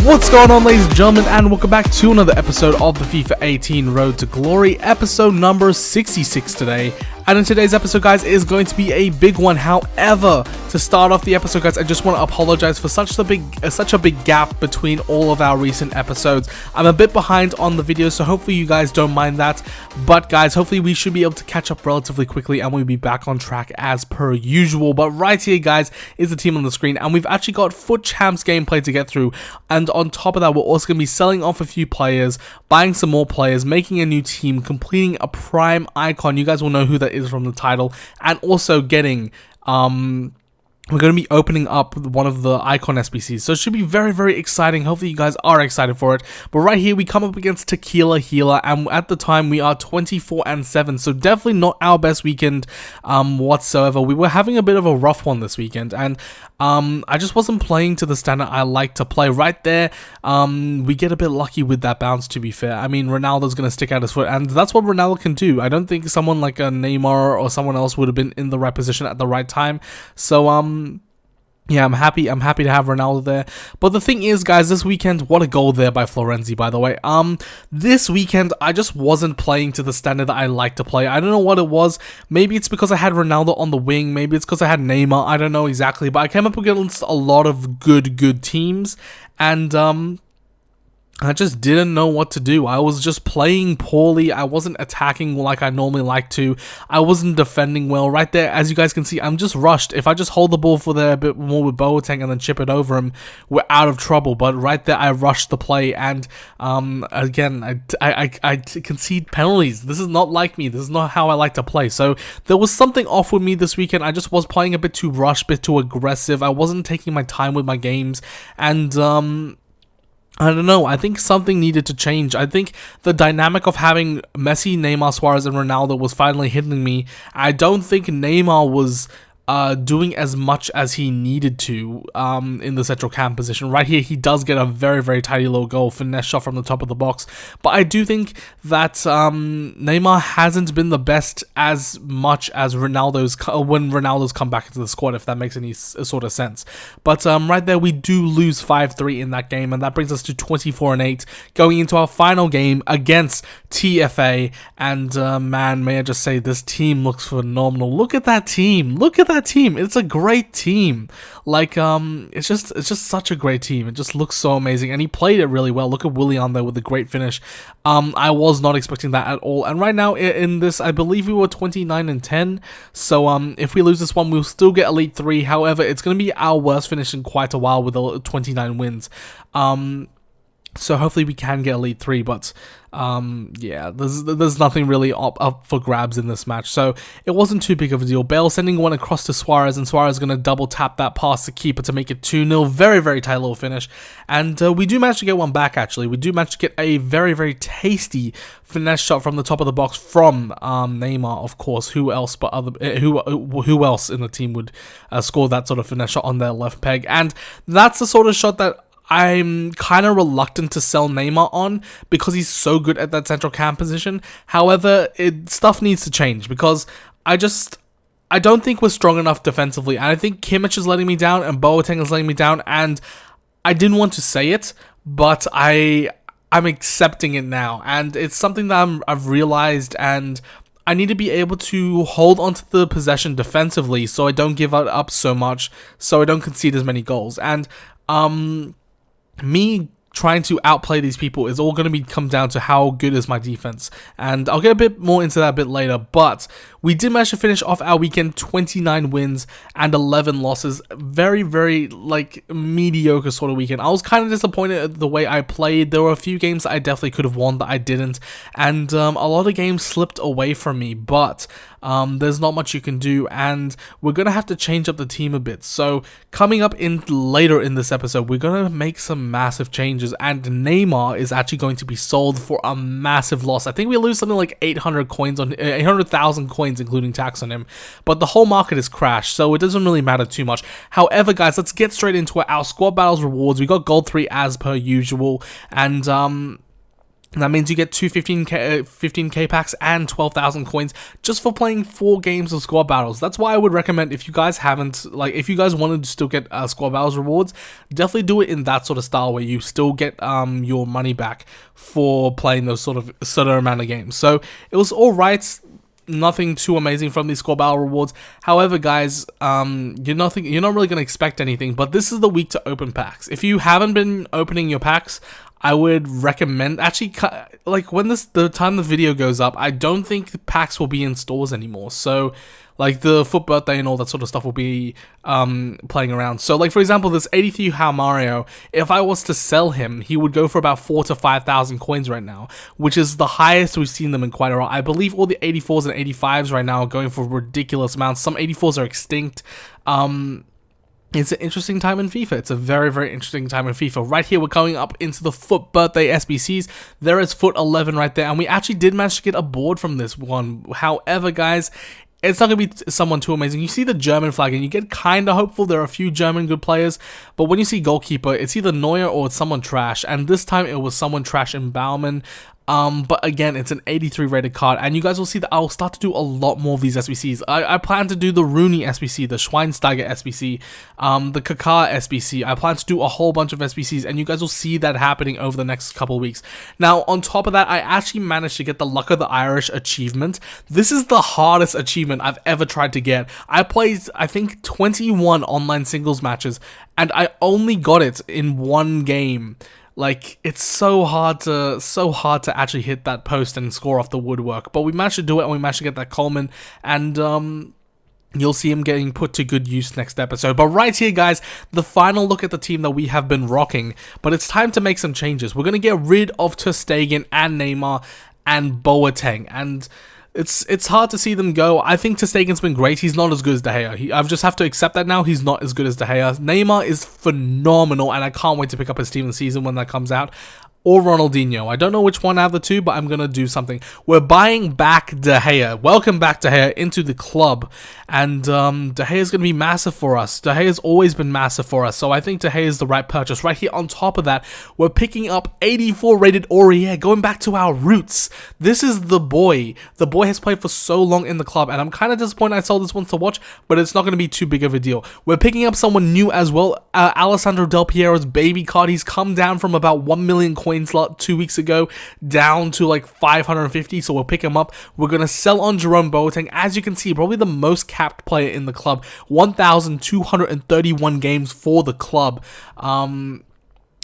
What's going on, ladies and gentlemen, and welcome back to another episode of the FIFA 18 Road to Glory, episode number 66 today. And in today's episode, guys, is going to be a big one. However, to start off the episode, guys, I just want to apologize for such a big gap between all of our recent episodes. I'm a bit behind on the videos, so hopefully you guys don't mind that. But guys, hopefully we should be able to catch up relatively quickly and we'll be back on track as per usual. But right here, guys, is the team on the screen, and we've actually got FUT Champs gameplay to get through. And on top of that, we're also going to be selling off a few players, buying some more players, making a new team, completing a prime icon. You guys will know who that is from the title, and also getting we're going to be opening up one of the icon SBCs, so it should be very, very exciting. Hopefully you guys are excited for it. But right here we come up against Tequila Healer, and at the time we are 24-7, so definitely not our best weekend whatsoever. We were having a bit of a rough one this weekend, and I just wasn't playing to the standard I like to play. Right there, we get a bit lucky with that bounce, to be fair. I mean, Ronaldo's going to stick out his foot, and that's what Ronaldo can do. I don't think someone like a Neymar or someone else would have been in the right position at the right time. So yeah, I'm happy to have Ronaldo there. But the thing is, guys, this weekend, what a goal there by Florenzi, by the way. This weekend, I just wasn't playing to the standard that I like to play. I don't know what it was. Maybe it's because I had Ronaldo on the wing. Maybe it's because I had Neymar. I don't know exactly. But I came up against a lot of good teams. And I just didn't know what to do. I was just playing poorly. I wasn't attacking like I normally like to. I wasn't defending well. Right there, as you guys can see, I'm just rushed. If I just hold the ball for there a bit more with Boateng and then chip it over him, we're out of trouble. But right there, I rushed the play, and again, I concede penalties. This is not like me. This is not how I like to play. So there was something off with me this weekend. I just was playing a bit too rushed, a bit too aggressive. I wasn't taking my time with my games, and I don't know, I think something needed to change. I think the dynamic of having Messi, Neymar, Suarez, and Ronaldo was finally hitting me. I don't think Neymar was doing as much as he needed to in the central cam position. Right here, he does get a very, very tidy little goal, finesse shot from the top of the box. But I do think that Neymar hasn't been the best as much as when Ronaldo's come back into the squad, if that makes any sort of sense. But right there, we do lose 5-3 in that game, and that brings us to 24-8, going into our final game against TFA. And man, may I just say, this team looks phenomenal. Look at that team. Look at that team. It's a great team. Like it's just such a great team. It just looks so amazing, and he played it really well. Look at Willian there with a great finish. I was not expecting that at all. And right now in this, I believe we were 29-10. So if we lose this one, we'll still get Elite 3. However, it's going to be our worst finish in quite a while with 29 wins. So hopefully we can get Elite 3, but yeah, there's nothing really up for grabs in this match, so it wasn't too big of a deal. Bale sending one across to Suarez, and Suarez is going to double tap that pass to keeper to make it 2-0. Very, very tight little finish, and we do manage to get one back, actually. We do manage to get a very, very tasty finesse shot from the top of the box from Neymar, of course. Who else but who else in the team would score that sort of finesse shot on their left peg? And that's the sort of shot that I'm kind of reluctant to sell Neymar on, because he's so good at that central cam position. However, stuff needs to change, because I don't think we're strong enough defensively. And I think Kimmich is letting me down, and Boateng is letting me down, and I didn't want to say it, but I'm accepting it now, and it's something that I've realized, and I need to be able to hold onto the possession defensively so I don't give it up so much, so I don't concede as many goals. And me trying to outplay these people is all going to come down to how good is my defense, and I'll get a bit more into that a bit later. But we did manage to finish off our weekend 29 wins and 11 losses. Very, very like mediocre sort of weekend. I was kind of disappointed at the way I played. There were a few games that I definitely could have won that I didn't, and a lot of games slipped away from me, but there's not much you can do, and we're gonna have to change up the team a bit. So coming up in later in this episode, we're gonna make some massive changes, and Neymar is actually going to be sold for a massive loss. I think we lose something like 800,000 coins, including tax on him. But the whole market is crashed, so it doesn't really matter too much. However, guys, let's get straight into it. Our squad battles rewards. We got gold 3 as per usual, and And that means you get two 15k packs and 12,000 coins just for playing 4 games of squad battles. That's why I would recommend, if you guys haven't, like, if you guys wanted to still get squad battles rewards, definitely do it in that sort of style where you still get your money back for playing those certain amount of games. So it was alright. Nothing too amazing from these squad battle rewards. However, guys, you're not really gonna expect anything. But this is the week to open packs. If you haven't been opening your packs, I would recommend, actually, like, when the time the video goes up, I don't think the packs will be in stores anymore. So, like, the foot birthday and all that sort of stuff will be playing around. So, like, for example, this 83 How Mario, if I was to sell him, he would go for about 4,000 to 5,000 coins right now, which is the highest we've seen them in quite a while. I believe all the 84s and 85s right now are going for ridiculous amounts. Some 84s are extinct. It's an interesting time in FIFA. It's a very, very interesting time in FIFA. Right here, we're going up into the foot birthday SBCs. There is foot 11 right there. And we actually did manage to get a board from this one. However, guys, it's not going to be someone too amazing. You see the German flag and you get kind of hopeful. There are a few German good players. But when you see goalkeeper, it's either Neuer or it's someone trash. And this time, it was someone trash in Baumann. But again, it's an 83 rated card, and you guys will see that I'll start to do a lot more of these SBCs. I plan to do the Rooney SBC, the Schweinsteiger SBC, the Kaká SBC. I plan to do a whole bunch of SBCs, and you guys will see that happening over the next couple of weeks. Now, on top of that, I actually managed to get the Luck of the Irish achievement. This is the hardest achievement I've ever tried to get. I played, I think, 21 online singles matches, and I only got it in one game. Like, it's so hard to actually hit that post and score off the woodwork. But we managed to do it, and we managed to get that Coleman, and you'll see him getting put to good use next episode. But right here, guys, the final look at the team that we have been rocking. But it's time to make some changes. We're going to get rid of ter Stegen and Neymar and Boateng, and it's hard to see them go. I think ter Stegen's been great. He's not as good as De Gea. I just have to accept that now. He's not as good as De Gea. Neymar is phenomenal, and I can't wait to pick up his team in the season when that comes out. Or Ronaldinho. I don't know which one out of the two, but I'm going to do something. We're buying back De Gea. Welcome back De Gea into the club. And De Gea is going to be massive for us. De Gea has always been massive for us. So I think De Gea is the right purchase. Right here on top of that, we're picking up 84 rated Aurier. Going back to our roots. This is the boy. The boy has played for so long in the club. And I'm kind of disappointed I sold this one to watch. But it's not going to be too big of a deal. We're picking up someone new as well. Alessandro Del Piero's baby card. He's come down from about 1 million coins 2 weeks ago down to like 550, so we'll pick him up. We're gonna sell on Jerome Boateng. As you can see, probably the most capped player in the club, 1,231 games for the club.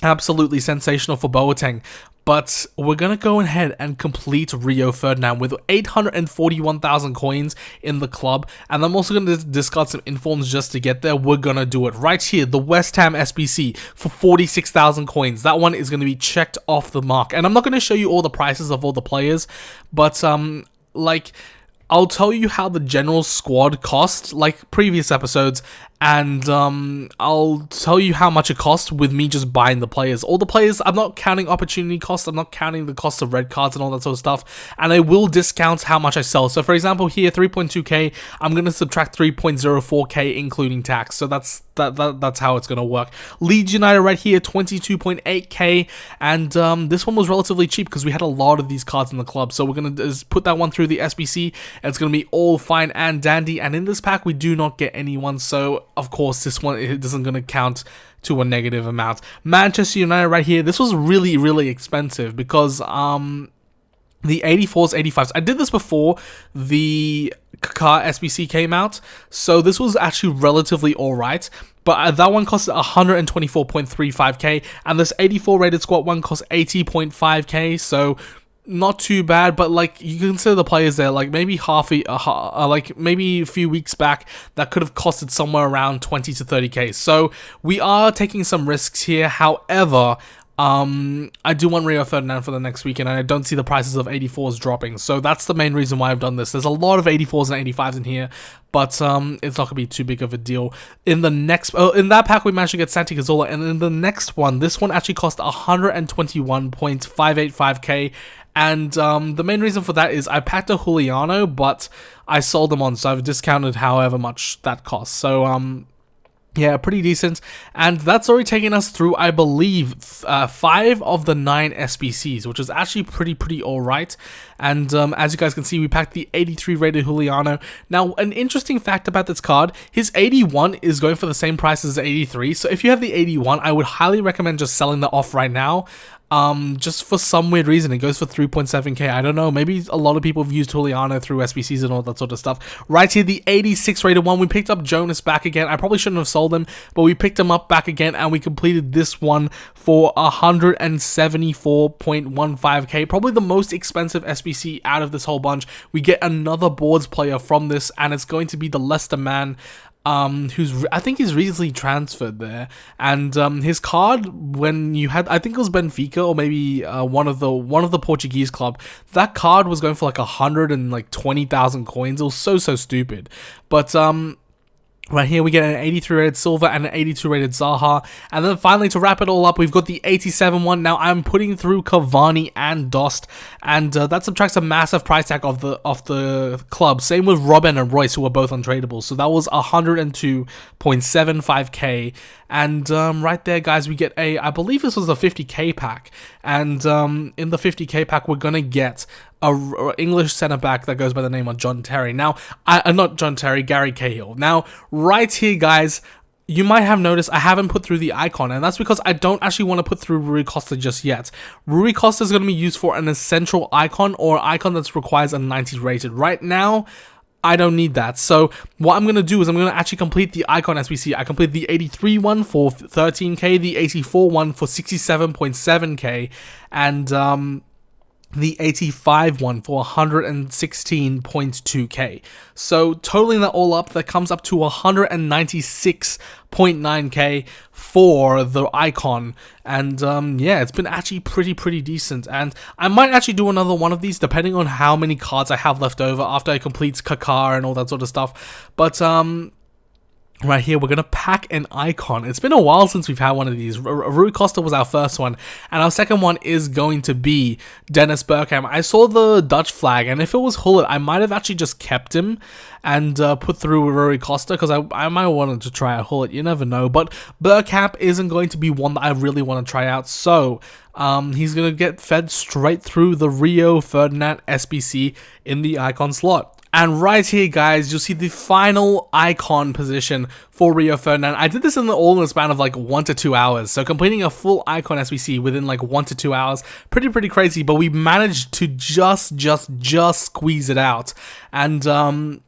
Absolutely sensational for Boateng. But we're going to go ahead and complete Rio Ferdinand with 841,000 coins in the club. And I'm also going to discard some informs just to get there. We're going to do it right here. The West Ham SBC for 46,000 coins. That one is going to be checked off the mark. And I'm not going to show you all the prices of all the players. But, like, I'll tell you how the general squad cost, like previous episodes, and I'll tell you how much it cost with me just buying the players. All the players, I'm not counting opportunity cost, I'm not counting the cost of red cards and all that sort of stuff, and I will discount how much I sell. So for example here, 3.2k, I'm going to subtract 3.04k including tax, so that's how it's going to work. Leeds United right here, 22.8k, and this one was relatively cheap because we had a lot of these cards in the club, so we're going to just put that one through the SBC. It's going to be all fine and dandy, and in this pack we do not get anyone, so of course this one it isn't going to count to a negative amount. Manchester United right here, this was really, really expensive because the 84s, 85s, I did this before the Kaká SBC came out, so this was actually relatively alright, but that one cost 124.35k, and this 84 rated squad one cost 80.5k, so not too bad. But like, you consider the players there, like maybe maybe a few weeks back that could have costed somewhere around 20 to 30k, so we are taking some risks here. However, I do want Rio Ferdinand for the next weekend, and I don't see the prices of 84s dropping, so that's the main reason why I've done this. There's a lot of 84s and 85s in here, but it's not gonna be too big of a deal. In the next, in that pack we managed to get Santi Cazorla, and in the next one, this one actually cost 121.585k, and the main reason for that is I packed a Juliano, but I sold them on, so I've discounted however much that costs. So Yeah, pretty decent, and that's already taken us through, I believe, 5 of the 9 SBCs, which is actually pretty alright. And as you guys can see, we packed the 83 rated Juliano. Now, an interesting fact about this card, his 81 is going for the same price as 83, so if you have the 81, I would highly recommend just selling that off right now. Just for some weird reason, it goes for 3.7k. I don't know, maybe a lot of people have used Juliano through SBCs and all that sort of stuff. Right here, the 86 rated one, we picked up Jonas back again. I probably shouldn't have sold him, but we picked him up back again, and we completed this one for 174.15k. Probably the most expensive SBC out of this whole bunch. We get another boards player from this, and it's going to be the Leicester man. Who's, I think he's recently transferred there, and his card, when you had, I think it was Benfica or maybe one of the Portuguese club, that card was going for like 120,000 coins. It was so stupid, but right here we get an 83 rated Silva and an 82 rated Zaha. And then finally, to wrap it all up, we've got the 87 one. Now I'm putting through Cavani and Dost, and that subtracts a massive price tag of the club. Same with Robin and Royce, who are both untradeable. So that was 102.75k. And right there, guys, we get I believe this was a 50k pack. And in the 50k pack, we're gonna get a English centre back that goes by the name of John Terry. Now, not John Terry, Gary Cahill. Now, right here, guys, you might have noticed I haven't put through the icon, and that's because I don't actually want to put through Rui Costa just yet. Rui Costa is going to be used for an essential icon, or an icon that requires a 90 rated. Right now, I don't need that. So what I'm going to do is I'm going to actually complete the icon SBC. I completed the 83 one for 13k, the 84 one for 67.7k, and the 85 one for 116.2k. So totaling that all up, that comes up to 196.9k for the icon. And yeah, it's been actually pretty decent. And I might actually do another one of these depending on how many cards I have left over after I complete Kaká and all that sort of stuff. But right here, we're going to pack an icon. It's been a while since we've had one of these. Rui Costa was our first one, and our second one is going to be Dennis Bergkamp. I saw the Dutch flag, and if it was Hullet, I might have actually just kept him and put through Rui Costa, because I might have wanted to try out Hullet. You never know, but Bergkamp isn't going to be one that I really want to try out, so he's going to get fed straight through the Rio Ferdinand SBC in the icon slot. And right here, guys, you'll see the final icon position for Rio Ferdinand. I did this all in the span of like 1 to 2 hours. So completing a full icon SBC within like 1 to 2 hours, pretty crazy. But we managed to just squeeze it out. And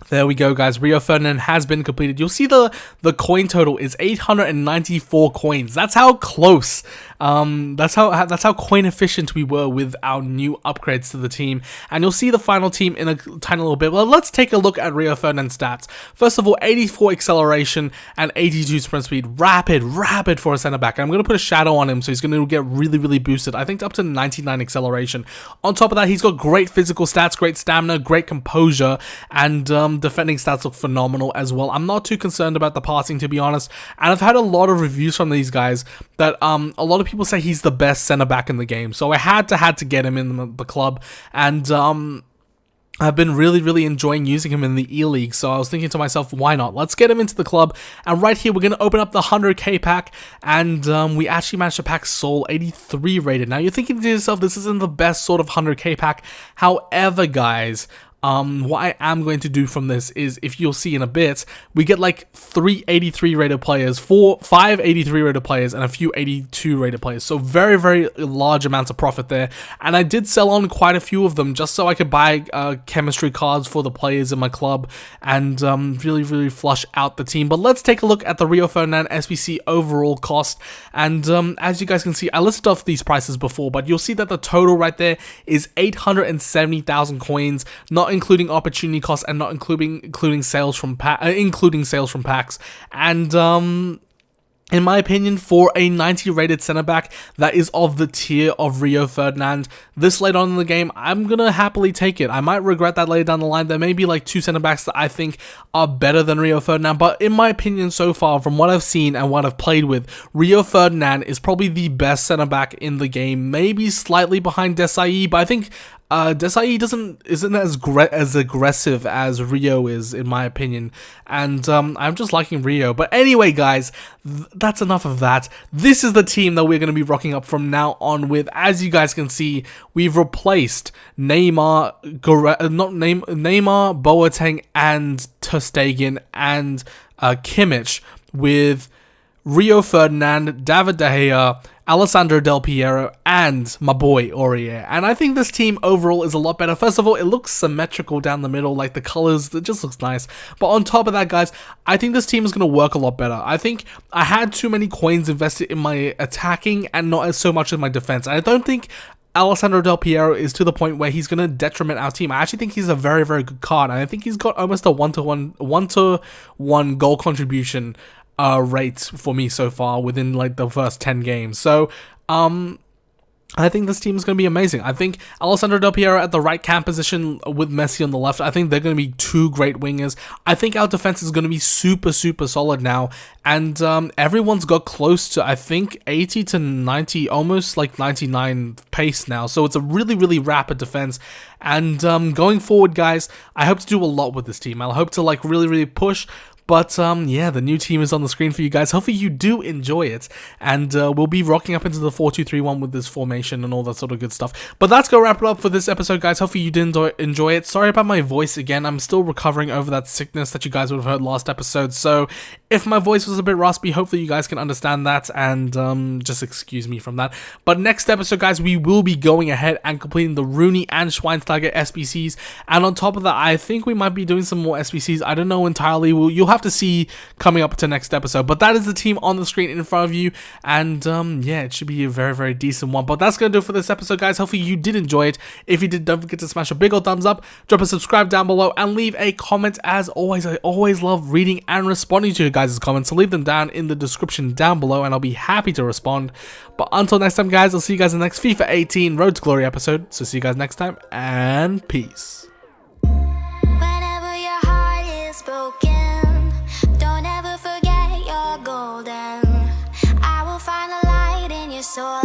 there we go, guys. Rio Ferdinand has been completed. You'll see the coin total is 894 coins. That's how close. That's how coin efficient we were with our new upgrades to the team. And you'll see the final team in a tiny little bit. Well, let's take a look at Rio Ferdinand's stats. First of all, 84 acceleration and 82 sprint speed. Rapid for a center back. And I'm going to put a shadow on him, so he's going to get really boosted. I think up to 99 acceleration. On top of that, he's got great physical stats, great stamina, great composure, and defending stats look phenomenal as well. I'm not too concerned about the passing, to be honest, and I've had a lot of reviews from these guys that a lot of people say he's the best center back in the game, so I had to get him in the club. And I've been really enjoying using him in the E-League, so I was thinking to myself, why not? Let's get him into the club. And right here, we're going to open up the 100k pack, and we actually managed to pack Sol 83 rated. Now, you're thinking to yourself, this isn't the best sort of 100k pack. However, guys, what I am going to do from this is, if you'll see in a bit, we get like 3 83 rated players, 5 83 rated players, and a few 82 rated players. So very large amounts of profit there. And I did sell on quite a few of them just so I could buy chemistry cards for the players in my club and really flush out the team. But let's take a look at the Rio Ferdinand SBC overall cost. And as you guys can see, I listed off these prices before, but you'll see that the total right there is 870,000 coins, not including opportunity costs and not including sales from packs. And in my opinion, for a 90 rated center back that is of the tier of Rio Ferdinand, this late on in the game, I'm gonna happily take it. I might regret that later down the line. There may be like 2 center backs that I think are better than Rio Ferdinand, but in my opinion so far, from what I've seen and what I've played with, Rio Ferdinand is probably the best center back in the game, maybe slightly behind Desai, but I think Desai isn't as aggressive as Rio is, in my opinion, and I'm just liking Rio. But anyway, guys, that's enough of that. This is the team that we're going to be rocking up from now on with. As you guys can see, we've replaced Neymar, Boateng, and ter Stegen, and Kimmich with Rio Ferdinand, David De Gea, Alessandro Del Piero, and my boy Aurier. And I think this team overall is a lot better. First of all, it looks symmetrical down the middle, like the colors, it just looks nice. But on top of that, guys, I think this team is going to work a lot better. I think I had too many coins invested in my attacking and not as so much in my defense. And I don't think Alessandro Del Piero is to the point where he's going to detriment our team. I actually think he's a very, very good card. And I think he's got almost a one-to-one goal contribution rate for me so far within like the first 10 games. So I think this team is going to be amazing. I think Alessandro Del Piero at the right cam position with Messi on the left. I think they're going to be two great wingers. I think our defense is going to be super, super solid now. And everyone's got close to, I think, 80 to 90, almost like 99 pace now. So it's a really, really rapid defense. And going forward, guys, I hope to do a lot with this team. I hope to like really, really push. But yeah, the new team is on the screen for you guys. Hopefully you do enjoy it. And we'll be rocking up into the 4-2-3-1 with this formation and all that sort of good stuff. But that's going to wrap it up for this episode, guys. Hopefully you did enjoy it. Sorry about my voice again. I'm still recovering over that sickness that you guys would have heard last episode. So if my voice was a bit raspy, hopefully you guys can understand that. And just excuse me from that. But next episode, guys, we will be going ahead and completing the Rooney and Schweinsteiger SBCs. And on top of that, I think we might be doing some more SBCs. I don't know entirely. You'll have to see coming up to next episode, but that is the team on the screen in front of you, and yeah, it should be a very, very decent one. But that's gonna do it for this episode, guys. Hopefully you did enjoy it. If you did, don't forget to smash a big old thumbs up, drop a subscribe down below, and leave a comment. As always, I always love reading and responding to you guys' comments, so leave them down in the description down below and I'll be happy to respond. But until next time, guys, I'll see you guys in the next FIFA 18 Road to Glory episode. So see you guys next time, and peace. Whenever your heart is broken, don't ever forget you're golden. I will find a light in your soul.